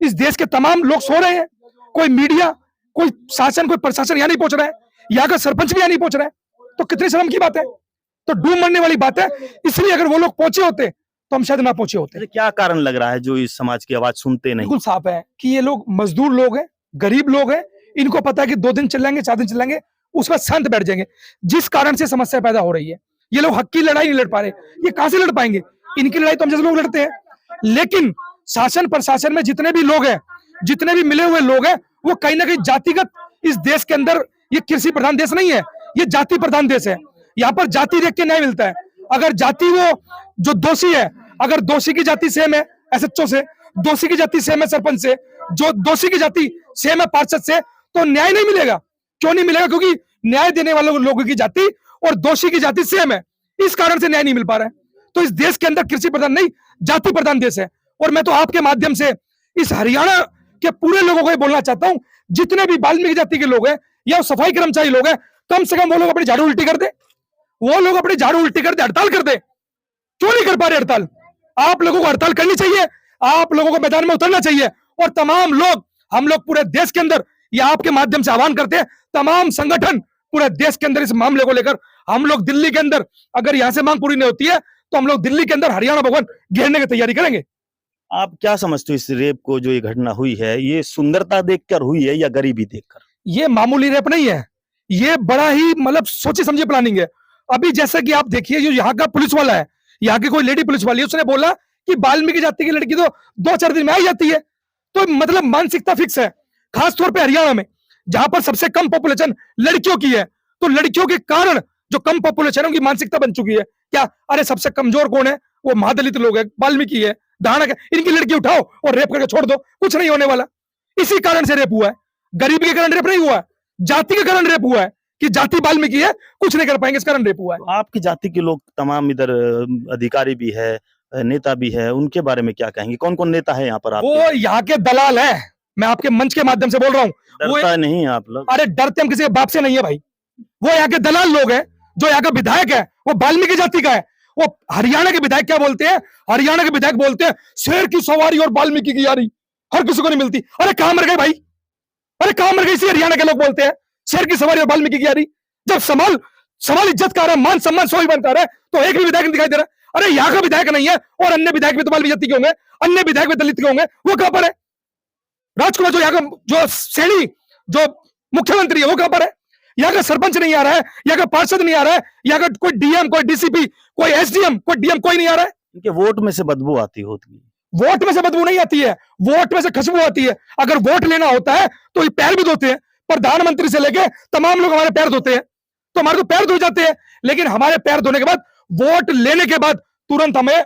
S1: इस देश के तमाम लोग सो रहे हैं, कोई मीडिया, कोई शासन, कोई प्रशासन यहाँ नहीं पहुंच रहा है, यहाँ का सरपंच भी यहाँ नहीं पहुंच रहा है। तो कितनी शर्म की बात है, तो डूब मरने वाली बात है। इसलिए अगर वो लोग पहुंचे होते तो हम शायद ना पहुंचे होते।
S2: क्या कारण लग रहा है जो इस समाज की आवाज सुनते नहीं?
S1: बिल्कुल साफ है कि ये लोग मजदूर लोग हैं, गरीब लोग हैं, इनको पता है कि 2 दिन चलेंगे, 4 दिन चलेंगे, उसके बाद शांत बैठ जाएंगे। जिस कारण से समस्या पैदा हो रही है, ये लोग हक की लड़ाई नहीं लड़ पा रहे, ये कहां से लड़ पाएंगे? इनकी लड़ाई तो हम जैसे लोग लड़ते हैं। लेकिन शासन प्रशासन में जितने भी लोग हैं, जितने भी मिले हुए लोग हैं, वो कहीं ना कहीं जातिगत, इस देश के अंदर ये कृषि प्रधान देश नहीं है, ये जाति प्रधान देश है। यहाँ पर जाति देख के न्याय मिलता है। अगर जाति, वो जो दोषी है, अगर दोषी की जाति सेम है एसएचओ से, दोषी की जाति सेम है सरपंच से, जो दोषी की जाति सेम है पार्षद से, तो न्याय नहीं मिलेगा। क्यों नहीं मिलेगा? क्योंकि न्याय देने वाले लोगों की जाति और दोषी की जाति सेम है, इस कारण से न्याय नहीं मिल पा रहा है। तो इस देश के अंदर कृषि प्रधान नहीं, जाति प्रधान देश है। और मैं तो आपके माध्यम से इस हरियाणा के पूरे लोगों को ये बोलना चाहता हूं, जितने भी वाल्मीकि जाति के लोग हैं या सफाई कर्मचारी लोग हैं, कम से कम वो लोग अपनी झाड़ू उल्टी कर दे, वो लोग अपनी झाड़ू उल्टी कर दे, हड़ताल कर दे। क्यों नहीं कर पा रहे हड़ताल? आप लोगों को हड़ताल करनी चाहिए, आप लोगों को मैदान में उतरना चाहिए। और तमाम लोग, हम लोग पूरे देश के अंदर ये आपके माध्यम से आह्वान करते हैं, तमाम संगठन पूरे देश के अंदर इस मामले को लेकर, हम लोग दिल्ली के अंदर, अगर यहां से मांग पूरी नहीं होती है तो हम लोग दिल्ली के अंदर हरियाणा भवन घेरने की तैयारी करेंगे।
S2: आप क्या समझते हो इस रेप को, जो ये घटना हुई है, ये सुंदरता देखकर हुई है या गरीबी देखकर?
S1: ये मामूली रेप नहीं है, ये बड़ा ही मतलब सोची समझी प्लानिंग है। अभी जैसा कि आप देखिए, जो यहाँ का पुलिस वाला है, यहाँ की कोई लेडी पुलिस वाली, उसने बोला कि वाल्मीकि जाति की लड़की तो 2-4 दिन में आ जाती है। तो मतलब मानसिकता फिक्स है, खासतौर पे हरियाणा में, जहां पर सबसे कम पॉपुलेशन लड़कियों की है। तो लड़कियों के कारण जो कम पॉपुलेशन है, उनकी मानसिकता बन चुकी है क्या, अरे सबसे कमजोर कौन है, वो महादलित लोग है, वाल्मीकि है, दानक है, इनकी लड़की उठाओ और रेप करके छोड़ दो, कुछ नहीं होने वाला। इसी कारण से रेप हुआ है, गरीबी के कारण रेप नहीं हुआ है, जाति के कारण रेप हुआ है कि जाति वाल्मीकि है, कुछ नहीं कर पाएंगे, इस कारण रेप हुआ है।
S2: तो आपकी जाति के लोग तमाम इधर अधिकारी भी है, नेता भी है, उनके बारे में क्या कहेंगे? कौन कौन नेता है यहाँ पर?
S1: वो यहाँ के दलाल है, मैं आपके मंच के माध्यम से बोल रहा हूँ।
S2: डरता नहीं आप लोग?
S1: अरे डरते हम किसी के बाप से नहीं है भाई, वो यहाँ के दलाल लोग हैं। जो यहाँ का विधायक है वो वाल्मीकि जाति का है। वो हरियाणा के विधायक क्या बोलते हैं, हरियाणा के विधायक बोलते हैं शेर की सवारी और वाल्मीकि की यारी हर किसी को नहीं मिलती। अरे कहां मर गए भाई, अरे कहां मर गए? इसी हरियाणा के लोग बोलते हैं शेर की सवारी और वाल्मीकि की यारी। जब सवाल इज्जत का रहा है, मान सम्मान स्वाभिमान का रहा है, तो एक भी विधायक नहीं दिखाई दे रहा। अरे यहाँ का विधायक नहीं है और अन्य विधायक भी तो वाल्मीकि जाति के होंगे, अन्य विधायक भी दलित के होंगे, वो कहां पर है? राजकुमार जो यहाँ का जो सैनी जो मुख्यमंत्री है वो कहां पर है? यहाँ का सरपंच नहीं आ रहा है, यहाँ का पार्षद नहीं आ रहा है, यहाँ का कोई डीएम, कोई डीसीपी, कोई एसडीएम, कोई डीएम, कोई नहीं आ रहा है।
S2: इनके वोट में से बदबू आती होती है।
S1: वोट में से बदबू नहीं आती है, वोट में से खुशबू आती है। अगर वोट लेना होता है तो ये पैर भी धोते हैं, प्रधानमंत्री से लेके तमाम लोग हमारे पैर धोते हैं, तो हमारे तो पैर धो जाते हैं। लेकिन हमारे पैर धोने के बाद, वोट लेने के बाद तुरंत हमें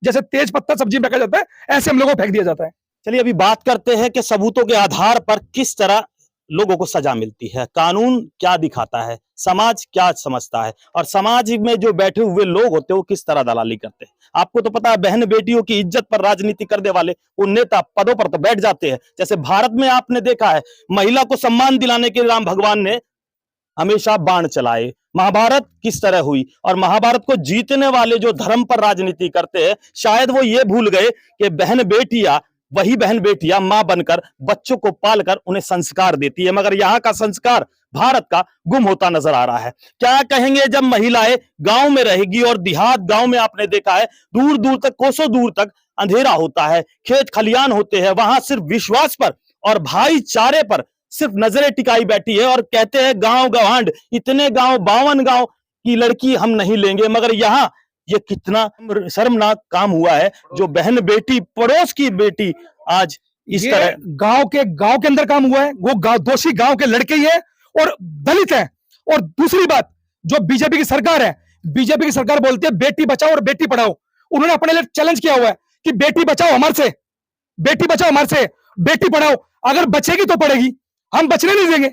S1: जैसे तेज पत्ता सब्जी में फेंका जाता है, ऐसे हम लोगों को फेंक दिया जाता है।
S2: चलिए अभी बात करते हैं कि सबूतों के आधार पर किस तरह लोगों को सजा मिलती है, कानून क्या दिखाता है, समाज क्या समझता है, और समाज में जो बैठे हुए लोग होते हैं वो किस तरह दलाली करते हैं। आपको तो पता है, बहन बेटियों की इज्जत पर राजनीति करने वाले वो नेता पदों पर तो बैठ जाते हैं। जैसे भारत में आपने देखा है, महिला को सम्मान दिलाने के लिए राम भगवान ने हमेशा बाण चलाए। महाभारत किस तरह हुई, और महाभारत को जीतने वाले जो धर्म पर राजनीति करते हैं, शायद वो ये भूल गए कि वही बहन बेटियां मां बनकर बच्चों को पालकर उन्हें संस्कार देती है। मगर यहाँ का संस्कार भारत का गुम होता नजर आ रहा है। क्या कहेंगे जब महिलाएं गांव में रहेगी, और देहात गांव में आपने देखा है दूर दूर तक, कोसों दूर तक अंधेरा होता है, खेत खलियान होते हैं, वहां सिर्फ विश्वास पर और भाईचारे पर सिर्फ नजरें टिकाई बैठी है, और कहते हैं गांव गवांड, इतने गांव 52 गांव की लड़की हम नहीं लेंगे। मगर यहाँ ये कितना शर्मनाक काम हुआ है, जो बहन बेटी, पड़ोस की बेटी आज इस तरह
S1: गांव के अंदर काम हुआ है। वो दोषी गांव के लड़के ही है और दलित है। और दूसरी बात, जो बीजेपी की सरकार है, बीजेपी की सरकार बोलती है बेटी बचाओ और बेटी पढ़ाओ। उन्होंने अपने लिए चैलेंज किया हुआ है कि बेटी बचाओ हमारे से, बेटी बचाओ हमारे से, बेटी पढ़ाओ, अगर बचेगी तो पढ़ेगी, हम बचने नहीं देंगे।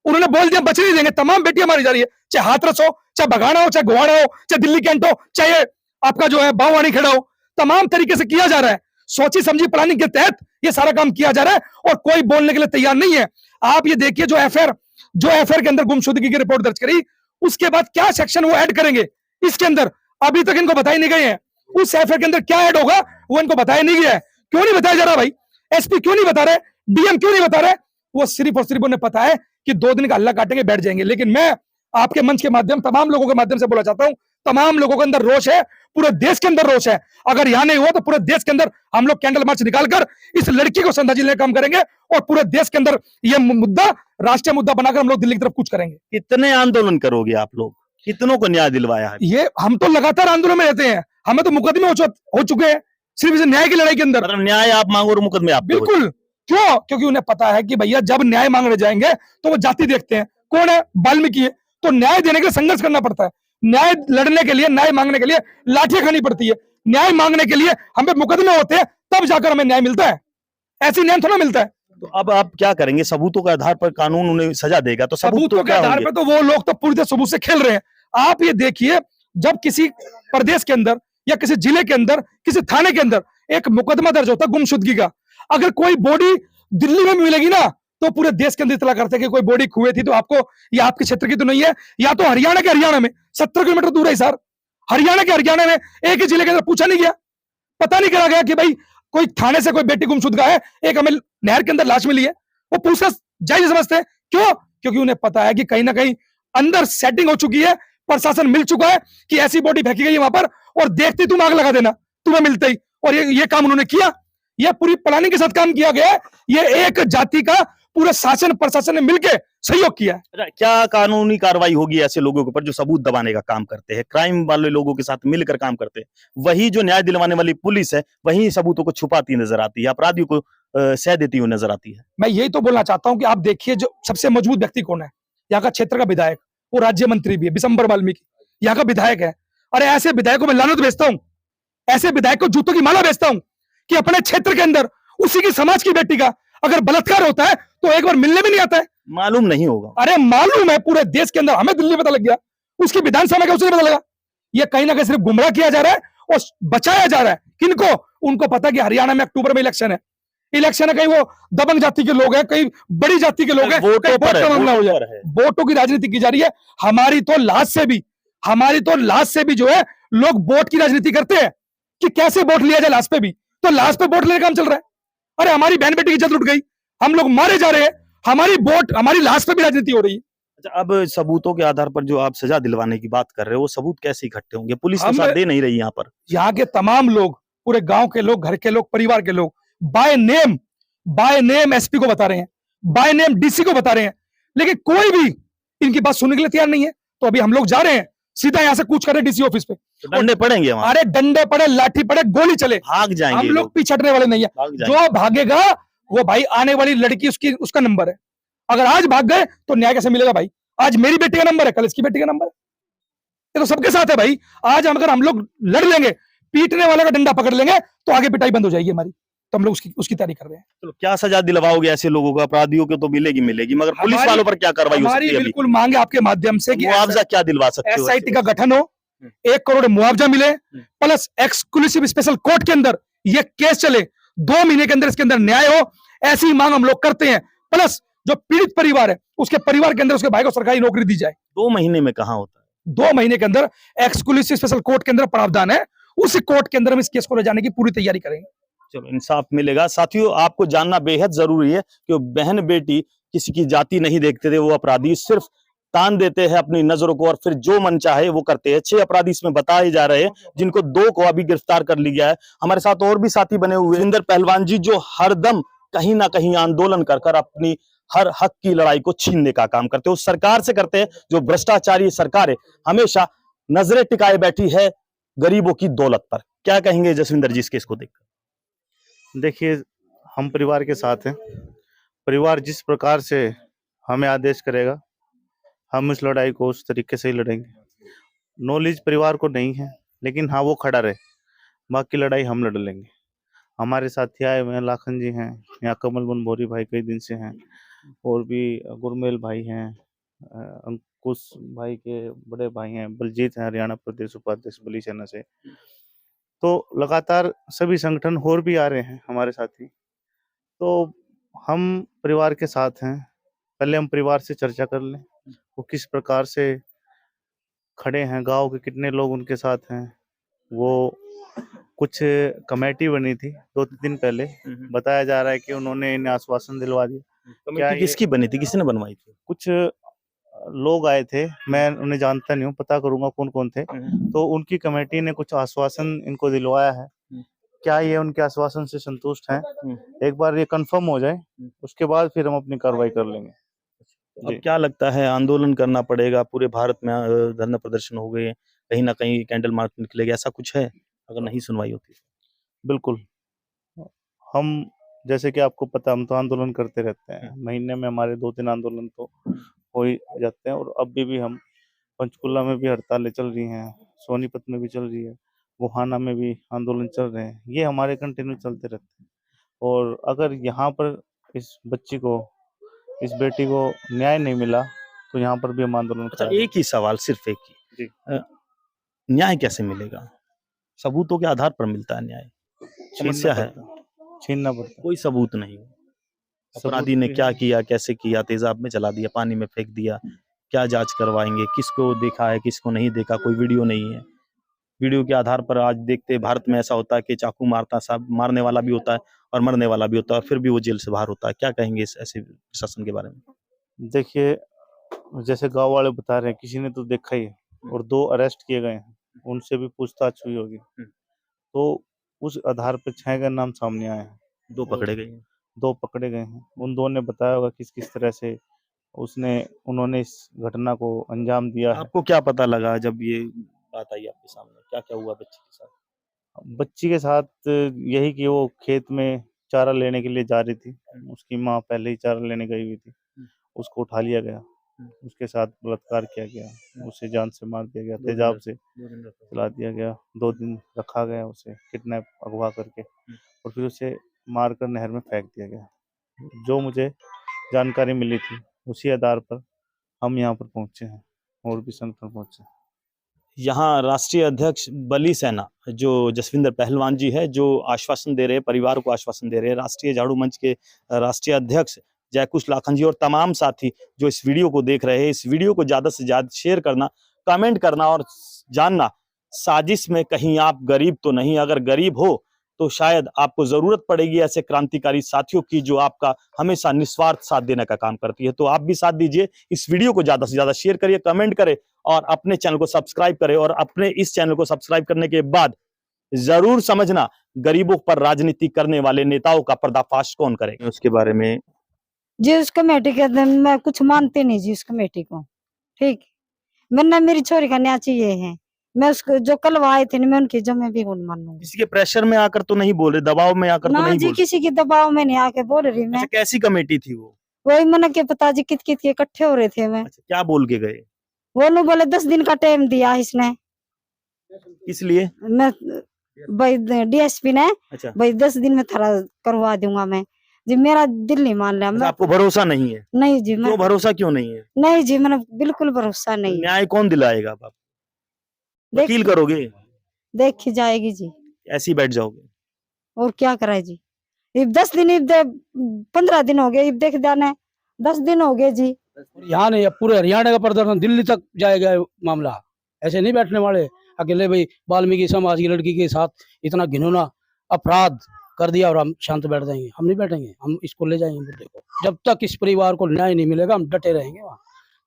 S1: उन्होंने बोल दिया बचने नहीं देंगे, तमाम बेटियां मारी जा रही है, चाहे हाथरस हो, चाहे बघाना हो, चाहे गोवाड़ा हो, चाहे दिल्ली कैंट हो, चाहे आपका जो है बाहुवानी खेड़ा हो, तमाम तरीके से किया जा रहा है। सोची समझी प्लानिंग के तहत ये सारा काम किया जा रहा है और कोई बोलने के लिए तैयार नहीं है। आप ये देखिए जो एफआईआर के अंदर गुमशुदगी की रिपोर्ट दर्ज करी, उसके बाद क्या सेक्शन वो ऐड करेंगे इसके अंदर, अभी तक इनको बताई नहीं गए हैं। उस एफआईआर के अंदर क्या ऐड होगा वो इनको बताया नहीं गया है। क्यों नहीं बताया जा रहा भाई? एसपी क्यों नहीं बता रहे, डीएम क्यों नहीं बता रहे? वो सिर्फ और सिर्फ उन्हें पता है कि 2 दिन का हल्ला काटेंगे, बैठ जाएंगे। लेकिन मैं आपके मंच के माध्यम, तमाम लोगों के माध्यम से बोला चाहता हूं, तमाम लोगों के अंदर रोष है, पूरे देश के अंदर रोष है। अगर यहां नहीं हुआ तो पूरे देश के अंदर हम लोग कैंडल मार्च निकालकर इस लड़की को श्रद्धांजलि देने का काम करेंगे और पूरे देश के अंदर यह मुद्दा राष्ट्रीय मुद्दा बनाकर हम लोग दिल्ली की तरफ कूच करेंगे।
S2: कितने आंदोलन करोगे आप लोग? कितनों को न्याय दिलवाया है?
S1: ये हम तो लगातार आंदोलन में रहते हैं, हमें तो मुकदमे हो चुके हैं सिर्फ इस न्याय की लड़ाई के अंदर।
S2: मतलब न्याय आप मांगो और मुकदमे आप पे हो
S1: बिल्कुल। क्यों? क्योंकि उन्हें पता है कि भैया जब न्याय मांगने जाएंगे तो वो जाति देखते हैं, कौन है? वाल्मीकि है। तो न्याय देने के लिए संघर्ष करना पड़ता है, न्याय लड़ने के लिए, न्याय मांगने के लिए लाठियां खानी पड़ती है, न्याय मांगने के लिए हमें मुकदमे होते हैं, तब जाकर हमें न्याय मिलता है, ऐसी न्याय थोड़ा मिलता है।
S2: तो अब आप क्या करेंगे? सबूतों के आधार पर कानून उन्हें सजा देगा, तो
S1: सबूतों के
S2: क्या
S1: आधार
S2: होंगे?
S1: पर तो वो लोग तो पूरी तरह सबूत से खेल रहे हैं। आप ये देखिए, जब किसी प्रदेश के अंदर या किसी जिले के अंदर, किसी थाने के अंदर एक मुकदमा दर्ज होता है गुमशुदगी का, अगर कोई बॉडी दिल्ली में मिलेगी ना तो पूरे देश के अंदर इतला करते हैं कि कोई बॉडी खुए थी तो आपको, या आपके क्षेत्र की तो नहीं है, या तो हरियाणा के हरियाणा में 70 किलोमीटर दूर है सर, हरियाणा के हरियाणा में एक ही जिले के अंदर पूछा नहीं गया, पता नहीं करा गया कि भाई कोई थाने से कोई बेटी गुमशुदगा है, एक हमें नहर के अंदर लाश मिली है, वो पूछना जायज समझते हैं। क्यों? क्योंकि उन्हें पता है कि कहीं ना कहीं अंदर सेटिंग हो चुकी है, प्रशासन मिल चुका है कि ऐसी बॉडी फेंकी गई है वहां पर और देखते तुम आग लगा देना तुम्हें मिलते ही, और ये काम उन्होंने किया। यह पूरी प्लानिंग के साथ काम किया गया है। ये एक जाति का पूरे शासन प्रशासन ने मिलकर सहयोग किया है।
S2: अच्छा, क्या कानूनी कार्रवाई होगी ऐसे लोगों के ऊपर जो सबूत दबाने का काम करते हैं, क्राइम वाले लोगों के साथ मिलकर काम करते हैं? वही जो न्याय दिलवाने वाली पुलिस है वही सबूतों को छुपाती नजर आती है, अपराधियों को सह देती हुई नजर आती है।
S1: मैं यही तो बोलना चाहता हूं कि आप देखिए जो सबसे मजबूत व्यक्ति कौन है, यहाँ का क्षेत्र का विधायक, वो राज्य मंत्री भी है, बिशंबर वाल्मीकि यहाँ का विधायक है। अरे ऐसे विधायक को मैं लानत भेजता हूँ, ऐसे विधायक को जूतों की माला भेजता हूँ कि अपने क्षेत्र के अंदर उसी की समाज की बेटी का अगर बलात्कार होता है तो एक बार मिलने भी नहीं आता है।
S2: मालूम नहीं होगा?
S1: अरे मालूम है पूरे देश के अंदर, हमें दिल्ली में पता लग गया, उसकी विधानसभा में उसे पता लगा। ये कहीं ना कहीं सिर्फ गुमराह किया जा रहा है और बचाया जा रहा है। किनको? उनको पता कि हरियाणा में अक्टूबर में इलेक्शन है, कहीं वो दबंग जाति के लोग हैं, कहीं बड़ी जाति के लोग हैं,
S2: वोटों पर है,
S1: मामला हो जाए, वोटों की राजनीति की जा रही है। हमारी तो लाश से भी जो है लोग वोट की राजनीति करते हैं कि कैसे वोट लिया जाए, लाश पे भी तो लाश पे वोट लेने का काम चल रहा है। अरे हमारी बहन बेटी की इज्जत उठ गई, हम लोग मारे जा रहे हैं, हमारी लाश पे भी राजनीति हो रही है।
S2: अच्छा, अब सबूतों के आधार पर जो आप सजा दिलवाने की बात कर रहे हो, वो सबूत कैसे इकट्ठे होंगे? पुलिस तो साथ दे नहीं रही यहाँ पर।
S1: यहाँ के तमाम लोग, पूरे गांव के लोग, घर के लोग, परिवार के लोग बाय नेम एसपी को बता रहे हैं, बाय नेम डीसी को बता रहे हैं, लेकिन कोई भी इनकी बात सुनने के लिए तैयार नहीं है। तो अभी हम लोग जा रहे हैं, सीधा यहाँ से कूच कर रहे डीसी ऑफिस पे।
S2: तो डंडे पड़ेंगे वहां?
S1: अरे डंडे पड़े, लाठी पड़े, गोली चले,
S2: भाग जाएंगे
S1: हम लोग पीछे हटने वाले नहीं है। जो भागेगा वो भाई आने वाली लड़की उसका नंबर है। अगर आज भाग गए तो न्याय कैसे मिलेगा भाई? आज मेरी बेटी का नंबर है, कल इसकी बेटी का नंबर है, ये तो सबके साथ है भाई। आज अगर हम लोग लड़ लेंगे, पीटने वाले का डंडा पकड़ लेंगे तो आगे पिटाई बंद हो जाएगी हमारी। तो हम लोग उसकी तैयारी कर रहे हैं।
S2: तो क्या सजा दिलवाओगे ऐसे लोगों को? अपराधियों को तो मिलेगी, मगर पुलिस वालों पर क्या कार्रवाई हो सकती है?
S1: बिल्कुल मांग है आपके माध्यम से कि
S2: मुआवजा क्या दिलवा सकते हो?
S1: एसआईटी का गठन हो, 1 करोड़ मुआवजा मिले, प्लस एक्सक्लूसिव स्पेशल कोर्ट के अंदर ये केस चले, 2 महीने के अंदर इसके अंदर न्याय हो, ऐसी मांग हम लोग करते हैं। प्लस जो पीड़ित परिवार है उसके परिवार के अंदर उसके भाई को सरकारी नौकरी दी जाए।
S2: 2 महीने में कहाँ होता है?
S1: 2 महीने के अंदर एक्सक्लूसिव स्पेशल कोर्ट के अंदर प्रावधान है, उसी कोर्ट के अंदर हम इस केस को ले जाने की पूरी तैयारी करेंगे।
S2: चलो, इंसाफ मिलेगा। साथियों, आपको जानना बेहद जरूरी है कि वो बहन बेटी किसी की जाति नहीं देखते थे, वो अपराधी सिर्फ तान देते हैं अपनी नजरों को और फिर जो मन चाहे वो करते हैं। 6 अपराधी इसमें बताए जा रहे हैं, जिनको 2 को अभी गिरफ्तार कर लिया है। हमारे साथ और भी साथी बने हुए, जिंदर पहलवान जी, जो हरदम कहीं ना कहीं आंदोलन कर अपनी हर हक की लड़ाई को छीनने का काम करते हैं। उस सरकार से करते हैं जो भ्रष्टाचारी सरकार है, हमेशा नजरें टिकाए बैठी है गरीबों की दौलत पर। क्या कहेंगे जसविंदर जी इस केस को देखकर?
S5: देखिए, हम परिवार के साथ हैं। परिवार जिस प्रकार से हमें आदेश करेगा, हम इस लड़ाई को उस तरीके से ही लड़ेंगे। नॉलेज परिवार को नहीं है, लेकिन हाँ वो खड़ा रहे, बाकी लड़ाई हम लड़ लेंगे। हमारे साथी आए हुए हैं, लाखन जी हैं, यहाँ कमल बनभोरी भाई कई दिन से हैं, और भी गुरमेल भाई हैं, अंकुश भाई के बड़े भाई हैं, बलजीत हैं, हरियाणा प्रदेश उपाध्यक्ष बली सेना से। तो लगातार सभी संगठन और भी आ रहे हैं हमारे साथी। तो हम परिवार के साथ हैं। पहले हम परिवार से चर्चा कर लें, वो किस प्रकार से खड़े हैं, गांव के कितने लोग उनके साथ हैं। वो कुछ कमेटी बनी थी 2-3 दिन पहले, बताया जा रहा है कि उन्होंने इन्हें आश्वासन दिलवा दिया।
S2: कमेटी किसकी बनी थी, किसने बनवाई थी?
S5: कुछ लोग आए थे, मैं उन्हें जानता नहीं हूँ, पता करूंगा कौन कौन थे। तो उनकी कमेटी ने कुछ आश्वासन इनको दिलवाया है। क्या ये उनके आश्वासन से संतुष्ट हैं? एक बार ये कंफर्म हो जाए, उसके बाद फिर हम अपनी कार्रवाई कर लेंगे।
S2: अब क्या लगता है, आंदोलन करना पड़ेगा? पूरे भारत में धरना प्रदर्शन हो गए, कहीं ना कहीं कैंडल मार्च निकलेगा, ऐसा कुछ है अगर नहीं सुनवाई होती?
S5: बिल्कुल, हम जैसे कि आपको पता, हम तो आंदोलन करते रहते हैं। महीने में हमारे 2-3 आंदोलन तो हो ही जाते हैं, और अभी भी हम पंचकुला में भी हड़तालें चल रही हैं, सोनीपत में भी चल रही है, गोहाना में भी आंदोलन चल रहे हैं। ये हमारे कंटिन्यू चलते रहते हैं, और अगर यहाँ पर इस बच्ची को, इस बेटी को न्याय नहीं मिला तो यहाँ पर भी हम आंदोलन करेंगे।
S2: एक ही सवाल, सिर्फ एक ही, न्याय कैसे मिलेगा? सबूतों के आधार पर मिलता है न्याय, समस्या है,
S5: छीनना पड़ता।
S2: कोई सबूत नहीं। अपराधी ने क्या किया, कैसे किया, तेजाब में जला दिया, पानी में फेंक दिया, क्या जांच करवाएंगे? किसको देखा है, किसको नहीं देखा? कोई वीडियो नहीं है। वीडियो के आधार पर आज देखते भारत में ऐसा होता है कि चाकू मारता, सब मारने वाला भी होता है और मरने वाला भी होता है, और फिर भी वो जेल से बाहर होता है। क्या कहेंगे इस ऐसे प्रशासन के बारे में?
S5: देखिए, जैसे गांव वाले बता रहे हैं, किसी ने तो देखा ही है, और 2 अरेस्ट किए गए हैं, उनसे भी पूछताछ हुई होगी। तो उस आधार पर 6 का नाम सामने आए हैं।
S2: 2 पकड़े गए हैं।
S5: 2 पकड़े गए हैं। उन 2 ने बताया होगा किस किस तरह से उन्होंने इस घटना को अंजाम दिया है।
S2: आपको क्या पता लगा जब ये बात आई आपके सामने? क्या क्या हुआ बच्ची के साथ?
S5: बच्ची के साथ यही कि वो खेत में चारा लेने के लिए जा रही थी, उसकी माँ पहले ही चारा लेने गई हुई थी, उसको उठा लिया गया, उसके साथ बलात्कार किया गया, उसे जान से मार दिया गया, तेजाब से जला दिया गया, 2 दिन रखा गया, उसे किडनैप, अगवा करके, और फिर उसे मारकर नहर में फेंक दिया गया। जो मुझे जानकारी मिली थी, उसी आधार पर हम यहाँ पर पहुंचे हैं, और भी संगठन पहुंचे।
S2: यहाँ राष्ट्रीय अध्यक्ष बली सेना जो जसविंदर पहलवान जी है, जो आश्वासन दे रहे हैं, परिवार को आश्वासन दे रहे हैं। राष्ट्रीय झाड़ू मंच के राष्ट्रीय अध्यक्ष जयकुश लाखन जी और तमाम साथी जो इस वीडियो को देख रहे हैं, इस वीडियो को ज्यादा से ज्यादा शेयर करना, कमेंट करना और जानना, साजिश में कहीं आप गरीब तो नहीं। अगर गरीब हो तो शायद आपको जरूरत पड़ेगी ऐसे क्रांतिकारी साथियों की जो आपका हमेशा निस्वार्थ साथ देने का काम करती है। तो आप भी साथ दीजिए, इस वीडियो को ज्यादा से ज्यादा शेयर करिए, कमेंट करें और अपने चैनल को सब्सक्राइब करें। और अपने इस चैनल को सब्सक्राइब करने के बाद जरूर समझना, गरीबों पर राजनीति करने वाले नेताओं का पर्दाफाश कौन करेगा, उसके बारे में
S3: जी। उस कमेटी के मैं कुछ मानती नहीं जी, उस कमेटी को। ठीक, मैंने मेरी छोरी का न्याय चाहिए है। मैं उसको जो कल आए थे, मैं उनकी जमे भी नहीं मानूंगी।
S2: किसी के प्रेशर में आकर तो नहीं बोल रहे, दबाव में आकर तो
S3: ना
S2: नहीं
S3: जी,
S2: बोल
S3: किसी के दबाव में नहीं आके बोल रही मैं।
S2: अच्छा, कैसी कमेटी थी वो?
S3: वही मैंने के पिताजी कित कित के इकट्ठे हो रहे थे। मैं
S2: अच्छा, क्या बोल के गए?
S3: वो बोले 10 दिन का टाइम दिया इसने।
S2: इसलिए
S3: मैं भाई डीएसपी ने,
S2: अच्छा,
S3: भाई 10 दिन में थारा करवा दूंगा मैं जी। मेरा दिल नहीं मान रहा। मैं
S2: आपको भरोसा नहीं है?
S3: नहीं जी, मैं
S2: क्यों भरोसा क्यों नहीं है?
S3: नहीं जी, मैंने बिल्कुल भरोसा नहीं।
S2: न्याय कौन दिलाएगा? आप वकील करोगे?
S3: देखी जाएगी जी,
S2: ऐसे ही बैठ जाओगे?
S3: और क्या कराए जी। इब 10 दिन, इब 15 दिन हो गए, इब देख जाने 10 दिन हो गए जी।
S6: यहाँ नहीं, अब पूरे हरियाणा का प्रदर्शन दिल्ली तक जाएगा मामला। ऐसे नहीं बैठने वाले अकेले। भाई वाल्मीकि समाज की लड़की के साथ इतना घिनौना अपराध कर दिया और हम शांत बैठ जाएंगे? हम नहीं बैठेंगे, हम इसको ले जाएंगे मुद्दे को। जब तक इस परिवार को न्याय नहीं मिलेगा हम डटे रहेंगे वहाँ,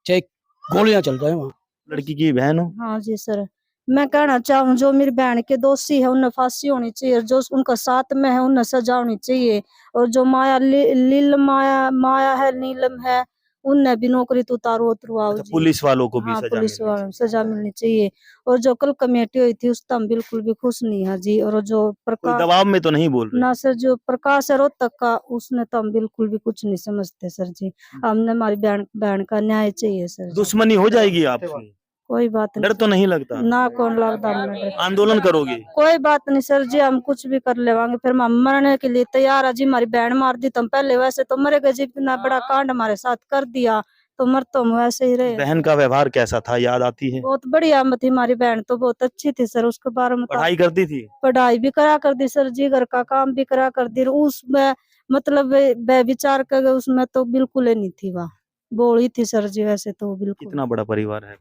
S6: चाहे गोलियां चल जाए वहाँ।
S2: लड़की की बहन हो?
S3: हाँ जी सर, मैं कहना चाहूँ जो मेरी बहन के दोषी है उन्हें फांसी होनी चाहिए, जो उनका साथ में है उन्हें सजा होनी चाहिए, और जो माया है, नीलम है, उन्हें भी नौकरी तो उतरवाओ जी।
S2: पुलिस वालों को भी
S3: हाँ,
S2: सजा
S3: पुलिस
S2: मिलनी
S3: वालों सजा मिलनी चाहिए। और जो कल कमेटी हुई थी उस पर हम बिल्कुल भी खुश नहीं है जी। और जो
S2: कोई
S3: प्रकाश,
S2: दबाव में तो नहीं बोल रहे?
S3: ना सर, जो प्रकाश है रोहतक का, उसने तो हम बिल्कुल भी कुछ नहीं समझते सर जी। हमने हमारी बहन का न्याय चाहिए सर जी।
S2: दुश्मनी हो जाएगी आपसे?
S3: कोई बात
S2: डर
S3: नहीं
S2: तो नहीं लगता?
S3: ना, कौन लगता हमें डर।
S2: आंदोलन करोगे?
S3: कोई बात नहीं सर जी, हम कुछ भी कर लेवांगे, फिर हम मरने के लिए तैयार है जी। हमारी बहन मार दी तो हम पहले वैसे तो मरे गए जी, इतना बड़ा कांड हमारे साथ कर दिया तो मर तो हम वैसे ही रहे।
S2: बहन का व्यवहार कैसा था, याद आती है?
S3: बहुत बढ़िया थी हमारी बहन, तो बहुत अच्छी थी सर। उसके बारे में
S2: पढ़ाई करती थी?
S3: पढ़ाई भी करा कर दी सर जी, घर का काम भी करा कर दी। उसमें मतलब विचार कर उसमें तो बिल्कुल ही नहीं थी, वह बोली थी सर जी वैसे तो बिल्कुल।
S2: कितना बड़ा परिवार है?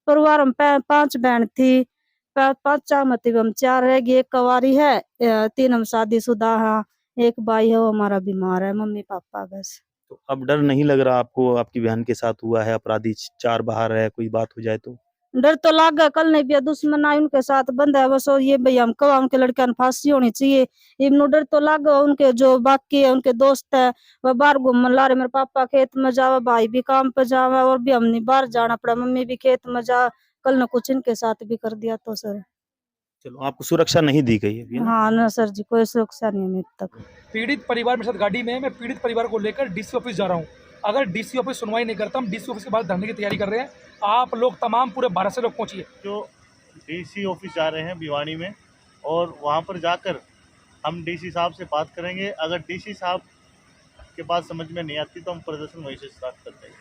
S3: परिवार हम 5 बहन थी, 5 मतलब हम 4 रह गई, एक कवारी है, 3 हम शादीशुदा हैं, एक भाई है वो हमारा बीमार है, मम्मी पापा बस।
S2: तो अब डर नहीं लग रहा आपको? आपकी बहन के साथ हुआ है, अपराधी 4 बाहर है, कोई बात हो जाए तो?
S3: डर तो लागा, कल नहीं भी दुश्मन आई उनके साथ बंद है बस। ये भाई हम कहा उनके लड़कियां ने फांसी होनी चाहिए, इनो डर तो लागा। उनके जो बाकी है उनके दोस्त है वह बाहर घूमने ला रहे, मेरे पापा खेत में जावा, भाई भी काम पे जावा, और भी हमने बाहर जाना पड़ा, मम्मी भी खेत में जा। कल न कुछ इनके साथ भी कर दिया तो सर।
S2: चलो, आपको सुरक्षा नहीं दी गई है अभी ना?
S3: हाँ ना सर जी, कोई सुरक्षा नहीं है अभी तक।
S1: पीड़ित परिवार मेरे साथ गाड़ी में है, मैं पीड़ित परिवार को लेकर डीसी ऑफिस जा रहा हूँ। अगर डीसी ऑफिस सुनवाई नहीं करता, हम डीसी ऑफिस के बाद धरने की तैयारी कर रहे हैं। आप लोग तमाम पूरे 12 से लोग पहुंचिए।
S5: जो डीसी ऑफिस जा रहे हैं भिवानी में, और वहाँ पर जाकर हम डीसी साहब से बात करेंगे। अगर डीसी साहब के बात समझ में नहीं आती तो हम प्रदर्शन वहीं से स्टार्ट करते हैं।